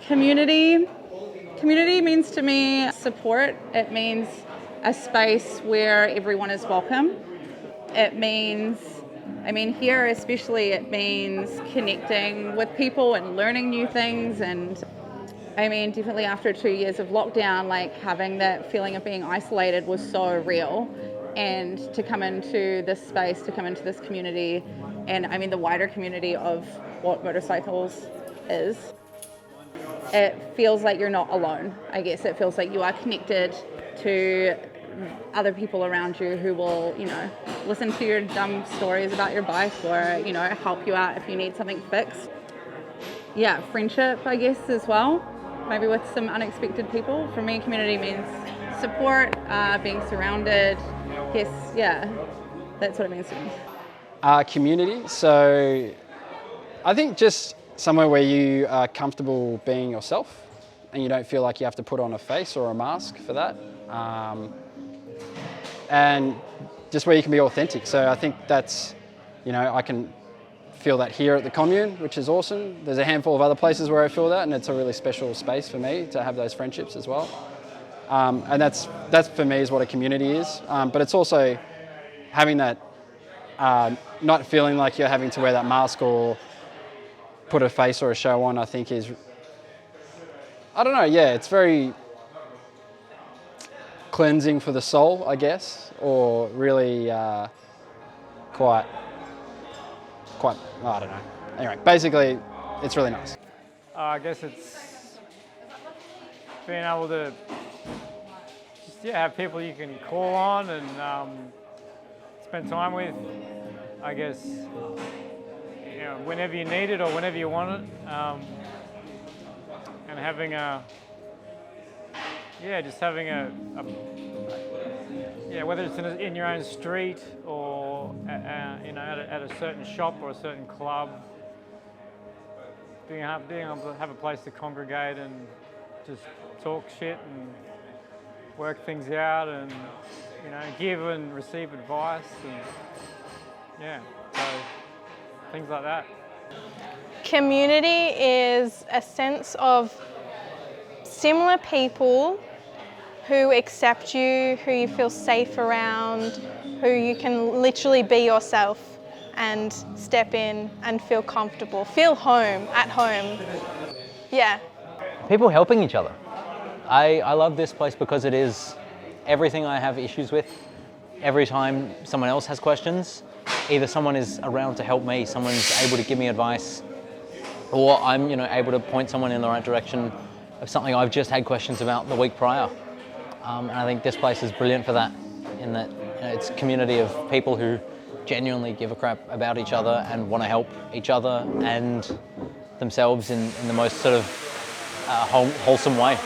Community. Community means to me support. It means a space where everyone is welcome. It means, here especially, it means connecting with people and learning new things. And definitely after 2 years of lockdown, having that feeling of being isolated was so real. And to come into this space, to come into this community, and the wider community of what motorcycles is, it feels like you're not alone, I guess. It feels like you are connected to other people around you who will, listen to your dumb stories about your bike or, help you out if you need something fixed. Yeah, friendship, I guess, as well. Maybe with some unexpected people. For me, community means support, being surrounded. Yes, yeah, that's what it means to me. Community, so I think just somewhere where you are comfortable being yourself and you don't feel like you have to put on a face or a mask for that. And just where you can be authentic. So I think that's, I can feel that here at the commune, which is awesome. There's a handful of other places where I feel that, and it's a really special space for me to have those friendships as well. And that's for me is what a community is. But it's also having that, not feeling like you're having to wear that mask or put a face or a show on, I think is, I don't know, yeah, it's very cleansing for the soul, I guess, or really quite, I don't know. Anyway, basically, it's really nice. I guess it's being able to just have people you can call on and spend time with, I guess, whenever you need it or whenever you want it, and having whether it's in your own street or at a certain shop or a certain club, being able to have a place to congregate and just talk shit and work things out and give and receive advice and so things like that. Community is a sense of similar people who accept you, who you feel safe around, who you can literally be yourself and step in and feel comfortable, feel at home. Yeah. People helping each other. I love this place because it is everything I have issues with. Every time someone else has questions, either someone is around to help me, someone's able to give me advice, or I'm able to point someone in the right direction of something I've just had questions about the week prior. And I think this place is brilliant for that, in that it's a community of people who genuinely give a crap about each other and want to help each other and themselves in the most sort of wholesome way.